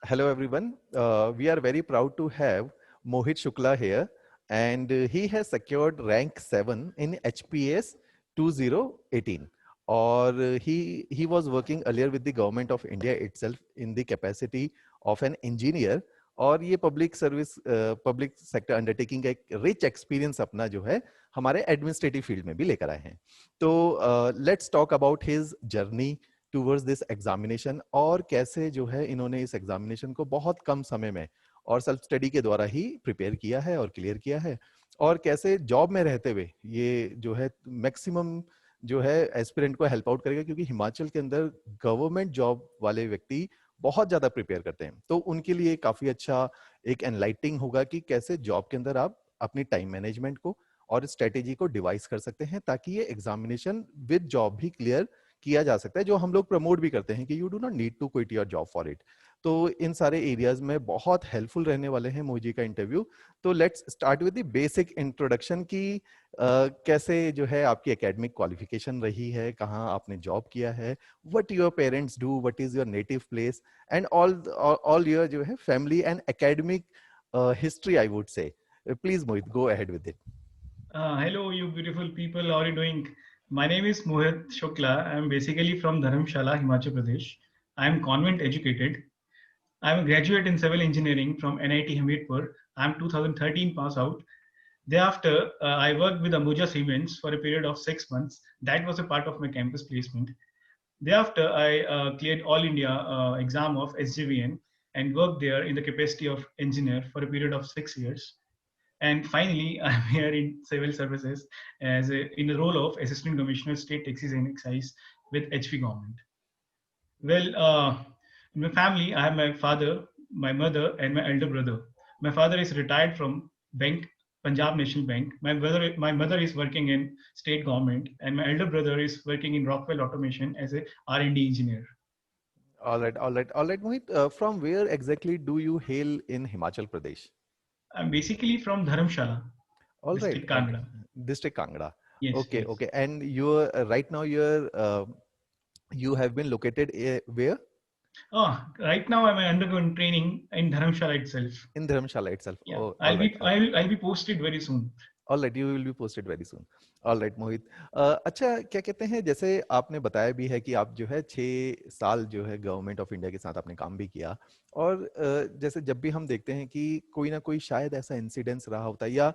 Hello everyone. We are very proud to have Mohit Shukla here, and he has secured rank 7 in HPS 2018. Or he was working earlier with the government of India itself in the capacity of an engineer. और ये public service public sector undertaking का एक rich experience अपना जो है हमारे administrative field में भी लेकर आए हैं. तो let's talk about his journey towards this examination और कैसे जो है इन्होंने इस एग्जामिनेशन को बहुत कम समय में और सेल्फ स्टडी के द्वारा ही प्रिपेयर किया है और क्लियर किया है, और कैसे जॉब में रहते हुए ये जो है मैक्सिमम जो है एस्पिरेंट को हेल्प आउट करेगा, क्योंकि हिमाचल के अंदर गवर्नमेंट जॉब वाले व्यक्ति बहुत ज्यादा प्रिपेयर करते हैं. तो उनके लिए काफी अच्छा एक एनलाइटिंग होगा कि कैसे जॉब के अंदर आप अपनी टाइम मैनेजमेंट को और स्ट्रेटेजी को डिवाइस कर सकते हैं, ताकि ये एग्जामिनेशन विद जॉब भी क्लियर किया जा सकता है, जो हम लोग प्रमोट भी करते हैं कि you do not need to quit your job for it. तो इन सारे एरियाज में बहुत हेल्पफुल रहने वाले हैं मोजी का इंटरव्यू. तो let's start with the basic introduction की कैसे जो है आपकी एकेडमिक क्वालिफिकेशन रही है, कहाँ आपने जॉब किया है, what your parents do, what is your native place, and all your जो है family and academic history I would से. Please Mohit, go ahead with it. Hello, you beautiful people. How are you doing? My name is Mohit Shukla. I'm basically from Dharamshala, Himachal Pradesh. I'm convent educated. I'm a graduate in civil engineering from NIT Hamirpur. I'm 2013 pass out. Thereafter, I worked with Ambuja Siemens for a period of 6 months. That was a part of my campus placement. Thereafter, I cleared All India exam of SJVN and worked there in the capacity of engineer for a period of 6 years. And finally, I'm here in civil services in the role of Assistant Commissioner State Taxes and Excise with HP government. Well, in my family, I have my father, my mother, and my elder brother. My father is retired from bank, Punjab National Bank. My mother is working in state government, and my elder brother is working in Rockwell Automation as a R&D engineer. All right, Mohit. From where exactly do you hail in Himachal Pradesh? I'm basically from Dharamshala, All right, district Kangra. District Kangra. Yes, Okay, yes. okay. And you're right now you have been located where? Oh, right now I'm undergoing training in Dharamshala itself. In Dharamshala itself. Yeah, Oh, all I'll right. be I'll be posted very soon. All right, you will be posted very soon. All right, मोहित. अच्छा, क्या कहते हैं, जैसे आपने बताया भी है कि आप जो है 6 साल जो है गवर्नमेंट ऑफ इंडिया के साथ आपने काम भी किया, और जैसे जब भी हम देखते हैं कि कोई ना कोई शायद ऐसा इंसिडेंस रहा होता है, या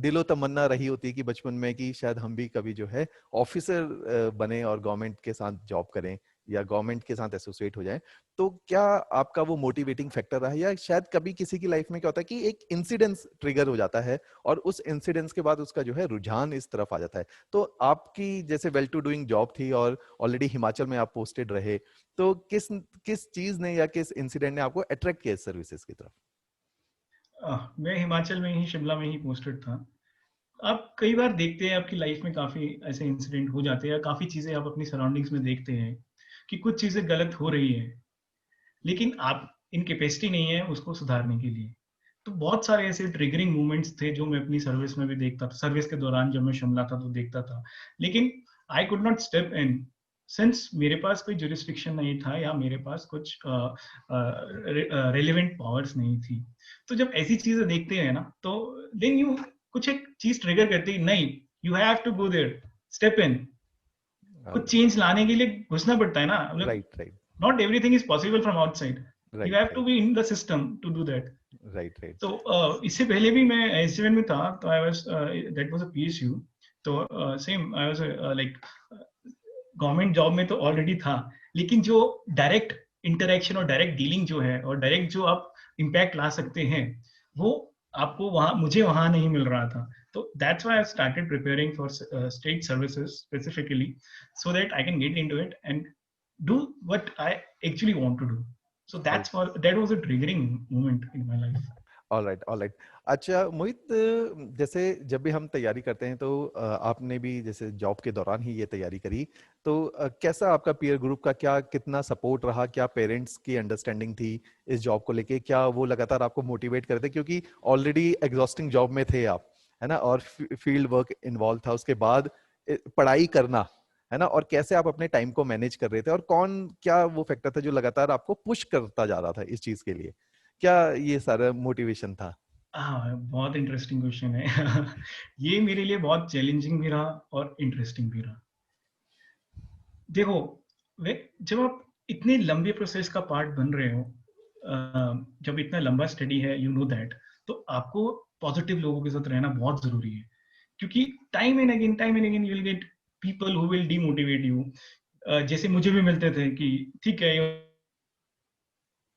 दिलो तमन्ना रही होती है कि बचपन में कि शायद हम भी कभी जो है ऑफिसर बने और गवर्नमेंट के साथ जॉब करें या गवर्नमेंट के साथ एसोसिएट हो जाए. तो क्या आपका वो मोटिवेटिंग फैक्टर रहा है, या शायद कभी किसी की लाइफ में क्या होता है कि एक इंसिडेंस ट्रिगर हो जाता है और उस इंसिडेंस के बाद उसका जो है रुझान इस तरफ आ जाता है? तो आपकी जैसे वेल टू डूइंग जॉब थी और ऑलरेडी हिमाचल में आप पोस्टेड रहे, तो किस किस चीज ने या किस इंसिडेंट ने आपको अट्रैक्ट किया इस सर्विसेज की तरफ? मैं हिमाचल में ही, शिमला में ही पोस्टेड था. आप कई बार देखते हैं आपकी लाइफ में काफी ऐसे इंसिडेंट हो जाते हैं, काफी चीजें आप अपनी सराउंडिंग्स में देखते हैं कि कुछ चीजें गलत हो रही है, लेकिन आप इन कैपेसिटी नहीं है उसको सुधारने के लिए. तो बहुत सारे ऐसे ट्रिगरिंग मोमेंट्स थे जो मैं अपनी सर्विस में भी देखता था. सर्विस के दौरान जब मैं शिमला था तो देखता था, लेकिन I could not step in since मेरे पास कोई जुरिस्डिक्शन नहीं था या मेरे पास कुछ रेलिवेंट पावर्स नहीं थी. तो जब ऐसी चीजें देखते हैं ना, तो देन यू कुछ एक चीज ट्रिगर करती है, नहीं, you have to go there, step in. कुछ चेंज लाने के लिए घुसना पड़ता है ना. Right, right, not everything is possible from outside. You have right, to be in the system to do that. Right, right. तो इससे पहले भी मैं एसजीवन में था, तो I was that was a PSU. तो same I was like government job में तो ऑलरेडी था, लेकिन जो डायरेक्ट इंटरेक्शन और डायरेक्ट डीलिंग जो है और डायरेक्ट जो आप इम्पैक्ट ला सकते हैं, वो आपको वहां, मुझे वहां नहीं मिल रहा था. तो that's why I started preparing for state services specifically, so that I can get into it and do what I actually want to do. So that was a triggering moment in my life. All right, all right. अच्छा मोहित, जैसे जब भी हम तैयारी करते हैं तो आपने भी जैसे जॉब के दौरान ही ये तैयारी करी, तो कैसा आपका पीयर ग्रुप का क्या कितना सपोर्ट रहा, क्या पेरेंट्स की अंडरस्टैंडिंग थी इस जॉब को लेके, क्या वो लगातार आपको मोटिवेट करते, क्योंकि ऑलरेडी एग्जॉस्टिंग जॉब में थे आप, है ना, और फील्ड वर्क इन्वॉल्व था, उसके बाद पढ़ाई करना, है ना, और कैसे आप अपने टाइम को मैनेज कर रहे थे, और कौन क्या वो फैक्टर था जो लगातार आपको पुश करता जा रहा था इस चीज के लिए? क्या ये सारा मोटिवेशन था? हाँ, बहुत इंटरेस्टिंग क्वेश्चन है। ये मेरे लिए बहुत चैलेंजिंग भी रहा और इंटरेस्टिंग भी रहा। देखो, जब आप इतने लंबे प्रोसेस का पार्ट बन रहे हो, जब इतना लंबा स्टडी है, यू नो दैट, तो आपको पॉजिटिव लोगों के साथ रहना बहुत जरूरी है, क्योंकि time and again you will get people who will demotivate you. जैसे मुझे भी मिलते थे कि ठीक है, you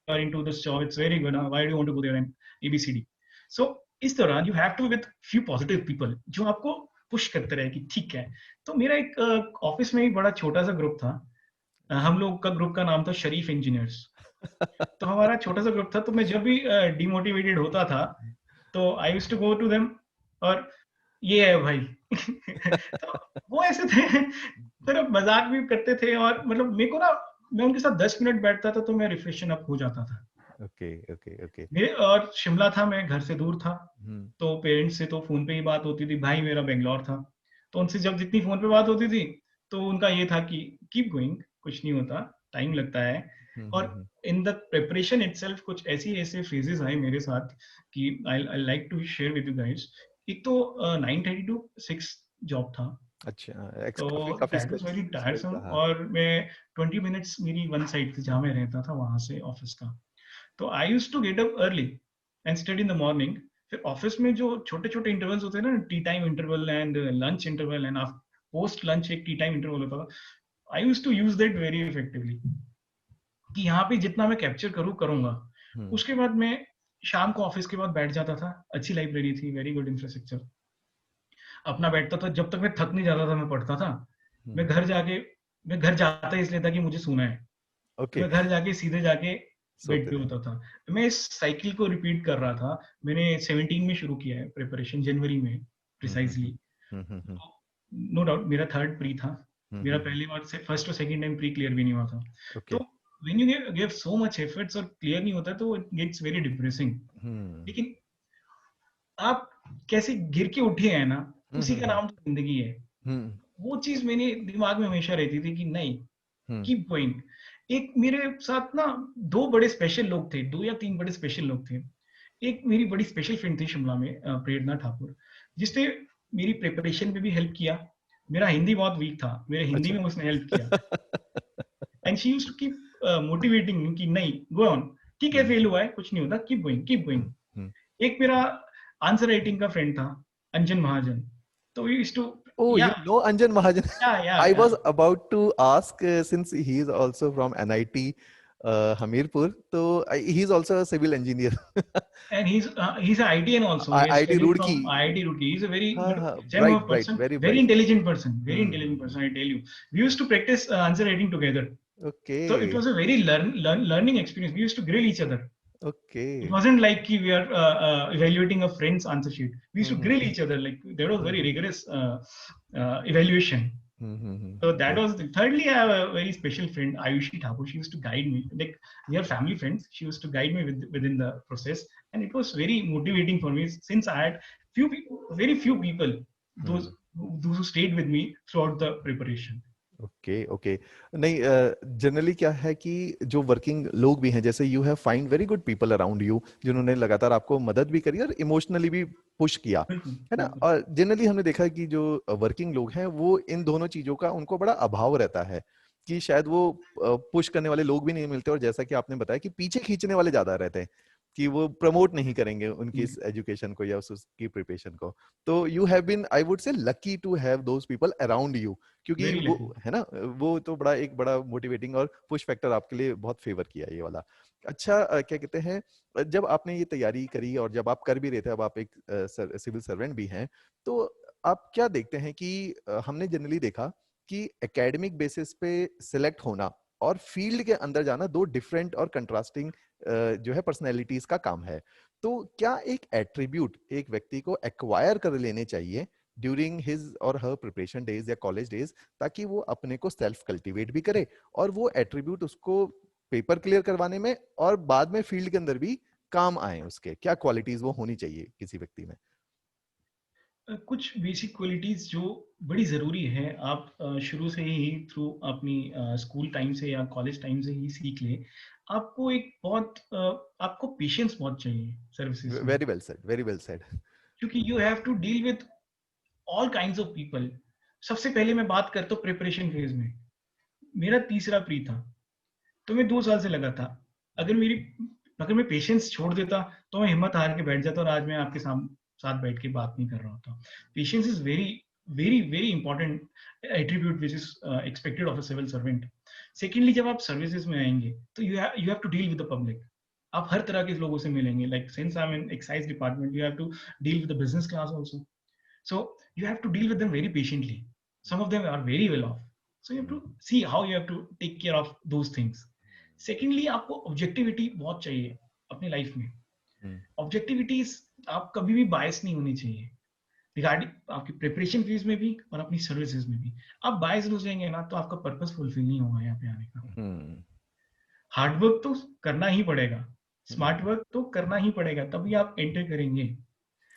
are into this job, it's very good, why do you want to go there and ABCD. So इस दौरान you have to with few positive people जो आपको पुश करते रहे कि ठीक है। तो मेरा एक ऑफिस में एक बड़ा छोटा सा ग्रुप था। अच्छा। हम लोग का ग्रुप का नाम था शरीफ इंजीनियर्स। तो हमारा छोटा सा ग्रुप था, तो मैं जब भी डिमोटिवेटेड होता था तो I used to go to them, और ये है भाई। तो वो ऐसे थे, फिर मजाक भी करते थे, और मतलब मेरे को ना, मैं उनके साथ 10 मिनट बैठता था तो मैं रिफ्रेशन अप हो जाता था। Okay, okay, okay. मेरे और शिमला था, मैं घर से दूर था, हम्म। तो पेरेंट्स से तो फोन पे ही बात होती थी। भाई मेरा बेंगलोर था, तो उनसे जब जितनी फोन पे बात होती थी, तो उनका ये था कि कीप गोइंग, कुछ नहीं होता, टाइम लगता है। हम्म। और इन द प्रिपरेशन इटसेल्फ कुछ ऐसी ऐसे फेजेस आए मेरे साथ कि I like to share with you guys. एक तो 9:30 to 6 जॉब था, अच्छा, तो काफी काफी दैट वाज वेरी स्ट्रेस टायरसम। था, हाँ। और मैं 20 मिनट्स मेरी वन साइड थी जहाँ मैं रहता था वहां से ऑफिस का। तो I use to get up early and study in the morning. फिर ऑफिस में जो छोटे छोटे इंटरवल्स होते हैं ना, tea time interval and lunch interval and post lunch एक टी टाइम इंटरवल होता था, I use to use that very effectively, कि यहाँ पे जितना मैं कैप्चर करूंगा। हम्म। उसके बाद मैं शाम को ऑफिस के बाद बैठ जाता था, अच्छी लाइब्रेरी थी, वेरी गुड इंफ्रास्ट्रक्चर, अपना बैठता था, जब तक मैं थक नहीं जाता था मैं पढ़ता था। मैं हम्म। घर जाके मैं घर जाता ही इसलिए था कि मुझे सोना है, तो ओके। मैं घर जाके सीधे जाके बेड सोते पे थे। होता था। मैं इस साइकिल को रिपीट कर रहा था। मैंने 17 में शुरू किया है प्रिपरेशन, जनवरी में हम्म। हम्म। प्रिसाइजली। हम्म। हम्म। नो डाउट मेरा थर्ड प्री था, मेरा हम्म। पहली बार से फर्स्ट और सेकंड टाइम प्री क्लियर भी नहीं हुआ था। ओके। तो when you give so much efforts और क्लियर नहीं होता तो इट गेट्स वेरी डिप्रेसिंग। हम्म। लेकिन आप कैसे गिर के उठे हैं ना, हम्म। उसी का हम्म। नाम तो जिंदगी है। हम्म। वो चीज मेरे दिमाग में हमेशा रहती थी कि नहीं, हम्म। Keep going. एक मेरे साथ ना दो बड़े स्पेशल लोग थे, दो या तीन बड़े स्पेशल लोग थे। एक मेरी बड़ी स्पेशल फ्रेंड थी शिमला में, प्रेरणा ठाकुर, जिसने मेरी प्रिपरेशन में भी हेल्प किया। मेरा हिंदी बहुत वीक था, मेरे हिंदी अच्छा। में उसने हेल्प किया। And she used to keep motivating कि नहीं, गो ऑन, ठीक है, हम्म। फेल हुआ है कुछ नहीं होता, कीप गोइंग कीप गोइंग। हम्म। हम्म। एक मेरा आंसर राइटिंग का फ्रेंड था, अंजन महाजन। तो वी यूज्ड टू, Oh, या you know Anjan Mahajan? या I या was about to ask, since he is also from NIT Hamirpur, so he's also a civil engineer. and he's a ITN also. He has IIT studied from Roorkee. IIT Roorkee. He's a very हाँ हाँ, gem bright, of bright, person, very very bright. intelligent person, very intelligent Hmm. person. I tell you, we used to practice answer writing together. So it Okay. was a very learning experience. We used to grill each other. It Okay. wasn't like we are evaluating a friend's answer sheet. We used to Hmm. grill each other. Like there was very Hmm. rigorous evaluation. So that Okay. was thirdly, I have a very special friend, Ayushi Thakur. She used to guide me. Like we are family friends. She used to guide me within the process, and it was very motivating for me since I had very few people, Hmm. those who stayed with me throughout the preparation. Okay, okay. नहीं, generally क्या है कि जो working लोग भी हैं, जैसे you have find very good people around you, जिन्होंने लगातार आपको मदद भी करी और इमोशनली भी पुश किया, बिल्कुल, है ना? बिल्कुल। और जनरली हमने देखा है कि जो वर्किंग लोग हैं वो इन दोनों चीजों का उनको बड़ा अभाव रहता है, कि शायद वो पुश करने वाले लोग भी नहीं मिलते, और जैसा कि आपने बताया कि पीछे खींचने वाले ज्यादा रहते हैं, कि वो प्रमोट नहीं करेंगे उनकी इस एजुकेशन को या उसकी प्रिपरेशन को। तो you have been, I would say, lucky to have those people around you, क्योंकि Very वो, lucky. है ना, वो तो बड़ा एक बड़ा मोटिवेटिंग और पुश फैक्टर आपके लिए बहुत फेवर किया ये वाला। अच्छा, क्या कहते हैं, जब आपने ये तैयारी करी और जब आप कर भी रहे थे, अब आप एक सिविल सर्वेंट भी हैं, तो आप क्या देखते हैं कि हमने जनरली देखा कि एकेडमिक बेसिस पे सिलेक्ट होना और फील्ड के अंदर जाना दो डिफरेंट और कंट्रास्टिंग जो है पर्सनैलिटीज का काम है। तो क्या एक एट्रीब्यूट एक व्यक्ति को एक्वायर कर लेने चाहिए ड्यूरिंग हिज और हर प्रिपरेशन डेज या कॉलेज डेज, ताकि वो अपने को सेल्फ कल्टीवेट भी करे और वो एट्रीब्यूट उसको पेपर क्लियर करवाने में और बाद में फील्ड के अंदर भी काम आए? उसके क्या क्वालिटीज वो होनी चाहिए किसी व्यक्ति में? कुछ बेसिक क्वालिटीज जो बड़ी ज़रूरी है, आप शुरू से ही थ्रू अपनी स्कूल टाइम से या कॉलेज टाइम से ही सीख ले। आपको एक बहुत आपको पेशेंस बहुत चाहिए सर्विसेज में, very well said, very well said. क्योंकि you have to deal with all kinds of people. सबसे पहले मैं बात करता हूँ प्रिपरेशन फेज में। मेरा तीसरा प्री था, तो मैं 2 साल से लगा था। अगर मेरी अगर मैं पेशेंस छोड़ देता तो मैं हिम्मत हार के बैठ जाता और आज मैं आपके साथ बैठ के बात नहीं कर रहा होता। Patience is very very very important attribute which is expected of a civil servant. Secondly, जब आप सर्विसेज में आएंगे तो you have to deal with the public. आप हर तरह के लोगों से मिलेंगे। Like since I am in excise department, you have to deal with the business class also. So you have to deal with them very patiently. Some of them are very well off. So you have to see how you have to take care of those things. Secondly, आपको objectivity बहुत चाहिए अपनी life में। Objectivity, आप कभी भी बायस नहीं होनी चाहिए रिगार्डिंग आपकी प्रिपरेशन फेज में भी और अपनी सर्विसेज में भी। आप बायस हो जाएंगे ना तो आपका पर्पस फुलफिल नहीं होगा यहाँ पे आने का। हार्डवर्क तो करना ही पड़ेगा, स्मार्ट वर्क तो करना ही पड़ेगा, तभी आप एंटर करेंगे।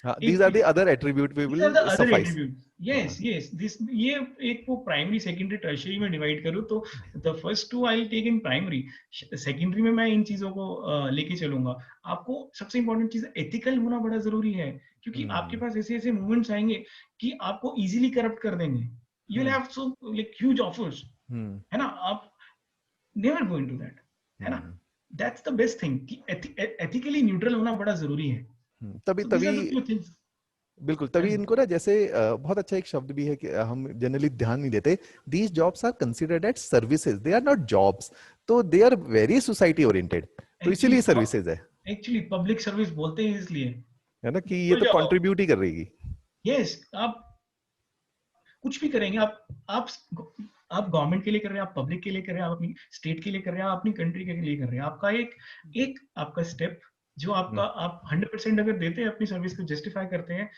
These एक are the other attribute we These are will the other suffice. attributes. Yes, yes. This ये एक वो प्राइमरी सेकेंडरी टर्शियरी में डिवाइड करूँ तो the first two I'll take in primary. Secondary में मैं इन चीजों को लेके चलूंगा। आपको सबसे इंपॉर्टेंट चीज एथिकल होना बड़ा जरूरी है, क्योंकि आपके पास ऐसे ऐसे मूवमेंट्स आएंगे कि आपको इजीली करप्ट कर देंगे। You will have so like huge offers, है ना। आप नेवर गो इनटू दैट, है ना। दैट्स द बेस्ट थिंग कि एथिकली न्यूट्रल होना बड़ा जरूरी है। तभी So these तभी are the few things. बिल्कुल, तभी इनको ना जैसे बहुत अच्छा एक शब्द भी है कि हम जनरली ध्यान नहीं देते, these jobs are considered at services, they are not jobs, तो they are very society oriented, तो इसीलिए सर्विसेज है। एक्चुअली पब्लिक सर्विस बोलते हैं इसलिए। है ना, कि ये बिल्कुल तो जाओ। कंट्रीब्यूट ही कर रही है। यस, आप कुछ भी करेंगे, आप आप गवर्नमेंट के लिए कर रहे हैं, आप पब्लिक के लिए कर रहे हैं, आप अपनी स्टेट के लिए कर रहे हैं, आप अपनी कंट्री के लिए कर रहे हैं। आपका एक एक आपका स्टेप जो आपका आप 100% अगर देते हैं अपनी सर्विस को जस्टिफाई करते हैं,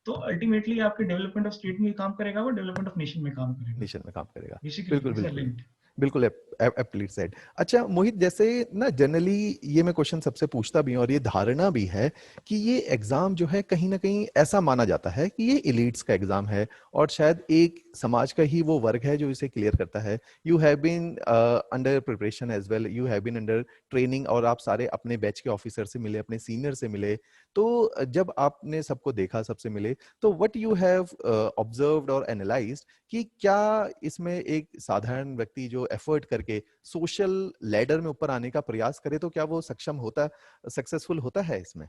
तो अल्टीमेटली आपके डेवलपमेंट ऑफ स्टेट में काम करेगा, वो डेवलपमेंट ऑफ नेशन में काम करेगा। नेशन में काम करेगा। बेसिकली बिल्कुल दीज आर बिल्कुल लिंक्ड। बिल्कुल एप्टली सेड। अच्छा मोहित, जैसे ना जनरली ये मैं क्वेश्चन सबसे पूछता भी हूँ और ये धारणा भी है कि ये एग्जाम जो है कहीं ना कहीं ऐसा माना जाता है कि ये एलिट्स का एग्जाम है और शायद एक समाज का ही वो वर्ग है जो इसे क्लियर करता है। You have been under preparation as well, you have been under training, और आप सारे अपने बैच के ऑफिसर से मिले, अपने सीनियर से मिले, तो जब आपने सबको देखा, सबसे मिले, तो व्हाट यू हैव ऑब्जर्व्ड और एनालाइज्ड कि क्या इसमें एक साधारण व्यक्ति जो एफर्ट करके सोशल लैडर में ऊपर आने का प्रयास करे तो क्या वो सक्षम होता, सक्सेसफुल होता है इसमें?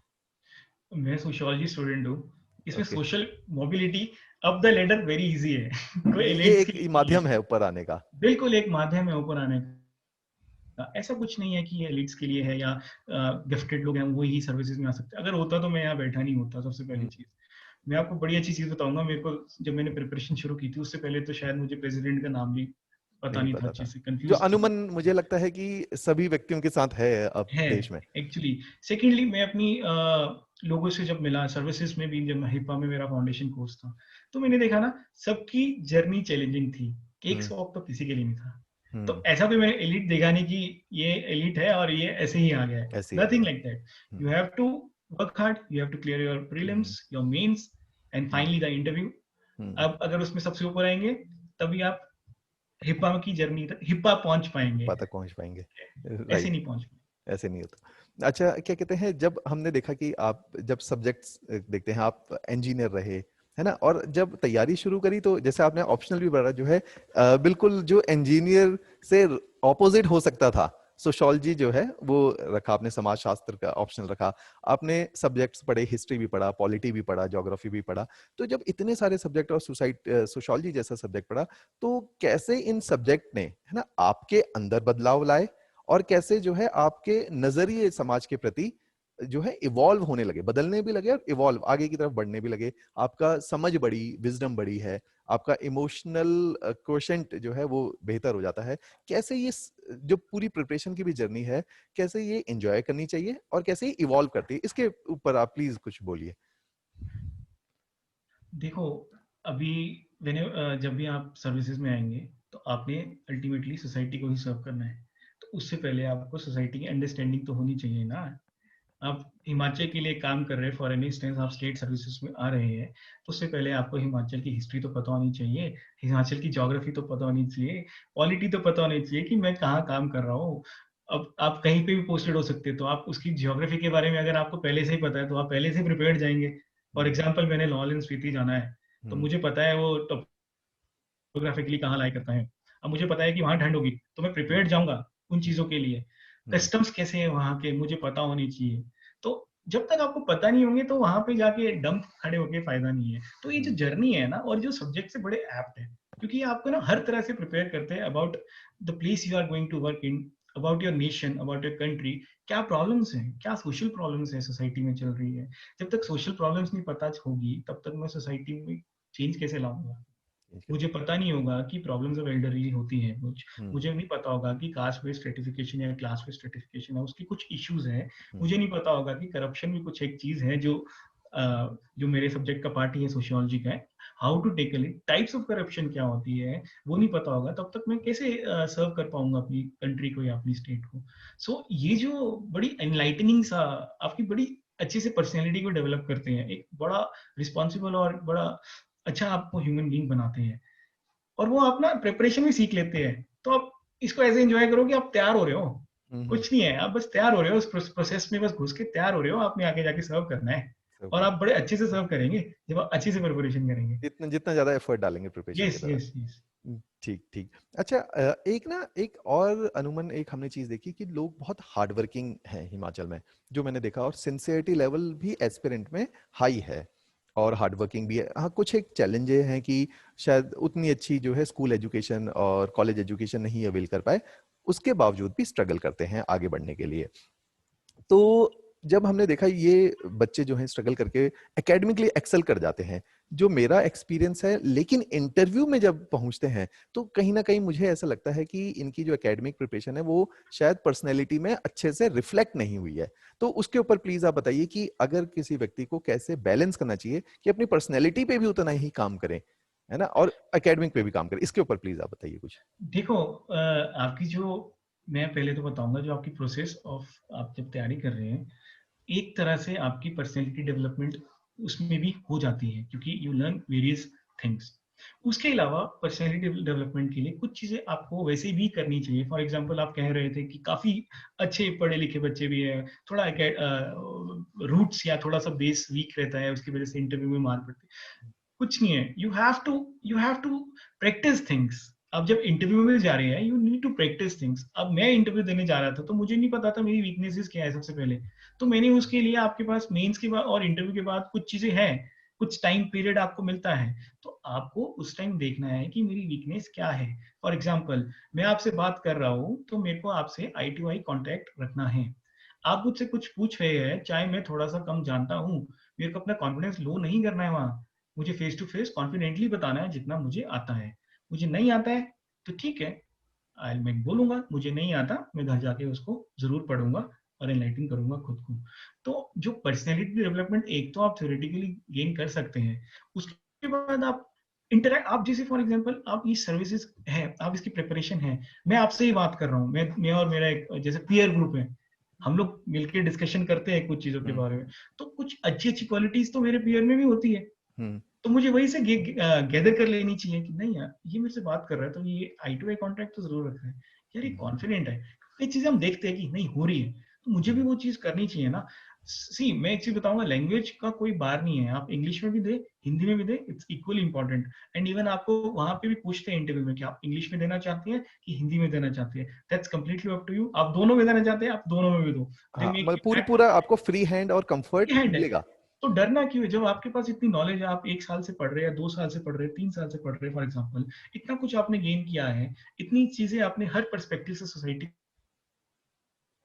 मैं सोशियोलॉजी स्टूडेंट हूँ। इसमें okay, social mobility up the ladder very easy है। कोई ये एलिट्स के एक लिए नहीं माध्यम है। है ऊपर आने का। बिल्कुल एक माध्यम है ऊपर आने का। ऐसा कुछ नहीं है कि ये एलिट्स के लिए है या गिफ्टेड लोग हैं वो ही सर्विसेज में आ सकते हैं। अगर होता तो मैं यहाँ बैठा नहीं होता। सबसे पहली हम्म, चीज मैं आपको बड़ी अच्छी चीज बताऊंगा। मेरे को जब मैंने प्रिपरेशन शुरू की थी उससे पहले तो शायद मुझे प्रेसिडेंट का नाम भी पता नहीं नहीं था पता अच्छे था, से, जो कंफ्यूज था। अनुमन मुझे लगता है कि सभी व्यक्तियों के साथ है अब है देश में। एक्चुअली। सेकेंडली, मैं अपनी लोगों से जब मिला सर्विसेज में भी, जब हिपा में मेरा फाउंडेशन कोर्स था, तो मैंने देखा ना सबकी जर्नी चैलेंजिंग थी। एक हम्म शौक तो किसी के लिए नहीं था। तो हम्म ऐसा तो मैंने एलिट देखा नहीं कि ये एलिट है और ये ऐसे ही आ गया है। ऐसे ही आ नथिंग गया। Like that. You hmm have to work hard, you have to clear your hmm prelims, your mains, and hmm finally the interview. Hmm, अब अगर उसमें सबसे ऊपर आएंगे तभी आप हिपा की जर्नी तक हिपा पहुंच पाएंगे। पा तक पहुंच पाएंगे। ऐसे राइट, नहीं पहुंच पाएंगे। ऐसे नहीं होता। अच्छा, क्या कहते हैं, जब हमने देखा कि आप जब सब्जेक्ट्स देखते हैं, आप इंजीनियर रहे, है ना, और जब तैयारी शुरू करी तो जैसे आपने ऑप्शनल भी पढ़ा जो है बिल्कुल जो इंजीनियर से ऑपोजिट हो सकता था, सोशियोलॉजी जो है वो रखा आपने, समाज शास्त्र का ऑप्शनल रखा, आपने सब्जेक्ट्स पढ़े, हिस्ट्री भी पढ़ा, पॉलिटी भी पढ़ा, ज्योग्राफी भी पढ़ा, तो जब इतने सारे सब्जेक्ट और सोशियोलॉजी जैसा सब्जेक्ट पढ़ा, तो कैसे इन सब्जेक्ट ने, है ना, आपके अंदर बदलाव लाए और कैसे जो है आपके नजरिए समाज के प्रति जो है इवॉल्व होने लगे, बदलने भी लगे और इवॉल्व आगे की तरफ बढ़ने भी लगे, आपका समझ बढ़ी, विजडम बढ़ी है, आपका इमोशनल क्वोशेंट जो है वो बेहतर हो जाता है। कैसे ये जो पूरी प्रिपरेशन की भी जर्नी है, कैसे ये एंजॉय करनी चाहिए और कैसे ये इवॉल्व करती है, इसके ऊपर आप प्लीज कुछ बोलिए। देखो, अभी जब भी आप सर्विसेज में आएंगे तो आपने अल्टीमेटली सोसाइटी को ही सर्व करना है। तो उससे पहले आपको सोसाइटी की अंडरस्टैंडिंग तो होनी चाहिए ना। आप हिमाचल के लिए काम कर रहे हैं, फॉर एन इंस्टेंस आप स्टेट सर्विसेज में आ रहे हैं, तो उससे पहले आपको हिमाचल की हिस्ट्री तो पता होनी चाहिए, हिमाचल की ज्योग्राफी तो पता होनी चाहिए, पॉलिटी तो पता होनी चाहिए कि मैं कहाँ काम कर रहा हूँ। अब आप कहीं पे भी पोस्टेड हो सकते हैं, तो आप उसकी ज्योग्राफी के बारे में अगर आपको पहले से ही पता है तो आप पहले से प्रिपेयर्ड जाएंगे। फॉर हम्म, एग्जाम्पल मैंने लाहौल एंड स्पीति जाना है, तो हम्म, मुझे पता है वो टोपोग्राफिकली कहाँ लाई करता है। अब मुझे पता है कि वहाँ ठंड होगी, तो मैं हम्म, प्रिपेयर्ड जाऊंगा उन हम्म, चीजों के लिए। हम्म, कस्टम्स कैसे हैं वहाँ के मुझे पता होनी चाहिए। तो जब तक आपको पता नहीं होंगे तो वहां पे जाके डंप खड़े होके फायदा नहीं है। तो ये जो हम्म, जर्नी है ना, और जो सब्जेक्ट से बड़े एप्ट है, क्योंकि ये आपको ना हर तरह से प्रिपेयर करते हैं about the place you are going to work in, about your nation, about your country. क्या प्रॉब्लम्स हैं, क्या सोशल प्रॉब्लम्स हैं सोसाइटी में चल रही है। जब तक सोशल प्रॉब्लम्स नहीं पता होगी तब तक मैं सोसाइटी में चेंज कैसे लाऊंगा। change मुझे करें। पता नहीं होगा कि प्रॉब्लम्स ऑफ एल्डरली होती हैं, हम्म, मुझे नहीं पता होगा कि कास्ट बेस्ड स्ट्रेटिफिकेशन या क्लास बेस्ड स्ट्रेटिफिकेशन है, उसकी कुछ इश्यूज हैं। हम्म, मुझे नहीं पता होगा कि करप्शन भी कुछ एक चीज है जो जो मेरे सब्जेक्ट का पार्ट ही है, सोशियोलॉजी का है। How to tackle it, types of corruption क्या होती है, वो नहीं पता होगा, तब तक मैं कैसे सर्व कर पाऊंगा अपनी कंट्री को या अपनी स्टेट को। सो ये जो बड़ी एनलाइटनिंग सा आपकी बड़ी अच्छे से पर्सनैलिटी को डेवलप करते हैं, एक बड़ा रिस्पॉन्सिबल और बड़ा अच्छा आपको ह्यूमन बीइंग बनाते हैं। और वो आप ना प्रिपरेशन भी सीख लेते हैं, तो आप इसको ऐसे एंजॉय करो कि आप तैयार हो रहे हो। हम्म, कुछ नहीं है, आप बस तैयार हो रहे हो, उस प्रोसेस में बस घुस के तैयार हो रहे हो, आपने आगे जाके सर्व करना है। सब और कर, आप बड़े अच्छे से सर्व करेंगे जब आप अच्छे से प्रिपरेशन करेंगे। जितना जितना ज्यादा एफर्ट डालेंगे प्रिपरेशन के यस दौरान। Yes yes. ठीक ठीक। अच्छा, एक ना एक और अनुमान, एक हमने चीज देखी कि लोग बहुत हार्ड वर्किंग हैं हिमाचल में, जो मैंने देखा, और सिंसियरिटी लेवल भी एस्पिरेंट में हाई है, और हार्ड वर्किंग भी है। हाँ, कुछ एक चैलेंजेस हैं कि शायद उतनी अच्छी जो है स्कूल एजुकेशन और कॉलेज एजुकेशन नहीं अवेल कर पाए, उसके बावजूद भी स्ट्रगल करते हैं आगे बढ़ने के लिए। तो जब हमने देखा ये बच्चे जो हैं स्ट्रगल करके एकेडमिकली एक्सेल कर जाते हैं, जो मेरा एक्सपीरियंस है, लेकिन इंटरव्यू में जब पहुंचते हैं तो कहीं ना कहीं मुझे ऐसा लगता है कि इनकी जो एकेडमिक प्रिपरेशन है वो शायद पर्सनैलिटी में अच्छे से रिफ्लेक्ट नहीं हुई है। तो उसके ऊपर प्लीज आप बताइए कि अगर किसी व्यक्ति को कैसे बैलेंस करना चाहिए कि अपनी पर्सनैलिटी पे भी उतना ही काम करें, है ना, और एकेडमिक पे भी काम करें, इसके ऊपर प्लीज आप बताइए कुछ। देखो आपकी जो, मैं पहले तो बताऊंगा जो आपकी प्रोसेस ऑफ, आप जब तैयारी कर रहे हैं, एक तरह से आपकी पर्सनैलिटी डेवलपमेंट उसमें भी हो जाती है, क्योंकि यू लर्न वेरियस थिंग्स। उसके अलावा पर्सनैलिटी डेवलपमेंट के लिए कुछ चीजें आपको वैसे भी करनी चाहिए। फॉर एग्जांपल आप कह रहे थे कि काफी अच्छे पढ़े लिखे बच्चे भी हैं, थोड़ा रूट्स या थोड़ा सा बेस वीक रहता है, उसकी वजह से इंटरव्यू में मार पड़ती है। कुछ नहीं है, you have to practise things. अब जब इंटरव्यू में जा रहे हैं, you need to practise things. अब मैं इंटरव्यू देने जा रहा था तो मुझे नहीं पता था मेरी वीकनेसेस क्या है सबसे पहले। तो मैंने उसके लिए, आपके पास मेंस के बाद और इंटरव्यू के बाद कुछ चीजें हैं, कुछ टाइम पीरियड आपको मिलता है, तो आपको उस टाइम देखना है कि मेरी वीकनेस क्या है। फॉर एग्जाम्पल मैं आपसे बात कर रहा हूँ तो मेरे को आपसे आई टू आई कॉन्टेक्ट रखना है। आप मुझसे कुछ पूछ रहे हैं, चाहे मैं थोड़ा सा कम जानता हूँ, मेरे को अपना कॉन्फिडेंस लो नहीं करना है वहां। मुझे फेस टू फेस कॉन्फिडेंटली बताना है जितना मुझे आता है। मुझे नहीं आता है तो ठीक है, आई मैं बोलूंगा मुझे नहीं आता, मैं घर जाके उसको जरूर पढ़ूंगा और एनलाइटन करूंगा खुद को। तो जो पर्सनैलिटी डेवलपमेंट एक तो आप थ्योरेटिकली गेन कर सकते हैं, उसके बाद आप इंटरेक्ट, आप जैसे फॉर एग्जांपल आप ये सर्विसेज है, आप इसकी प्रिपरेशन है, मैं आपसे ही बात कर रहा हूँ, मैं और मेरा एक जैसे पीयर ग्रुप है, हम लोग मिलकर डिस्कशन करते हैं कुछ चीजों के हम्म, बारे में, तो कुछ अच्छी अच्छी क्वालिटीज तो मेरे पीयर में भी होती है। हम्म, तो मुझे वही से गैदर कर लेनी चाहिए कि नहीं यार, ये मेरे से बात कर रहा है तो ये आई टू आई कॉन्ट्रैक्ट तो जरूर रख रहा है, यार ये हम्म, कॉन्फिडेंट है। ये चीजें हम देखते हैं कि नहीं हो रही है, तो मुझे भी हम्म, वो चीज करनी चाहिए ना। सी मैं एक चीज बताऊंगा, लैंग्वेज का कोई बार नहीं है, आप इंग्लिश में भी दे, हिंदी में भी दे, it's equally important. And even आपको वहां पे भी पूछते हैं इंटरव्यू में कि आप इंग्लिश में देना चाहते हैं कि हिंदी में देना चाहते हैं, that's completely up to you. आप दोनों में देना चाहते हैं, आप दोनों में भी दो, दे हाँ, मेक मतलब यू पूरी दैट पूरा आपको फ्री हैंड और कंफर्ट हैंड है। मिलेगा। तो डरना क्यों है, जब आपके पास इतनी नॉलेज है, आप 1 साल से पढ़ रहे हैं, 2 साल से पढ़ रहे हैं, 3 साल से पढ़ रहे हैं, फॉर एग्जाम्पल इतना कुछ आपने गेन किया है, इतनी चीजें आपने हर परस्पेक्टिव से सोसाइटी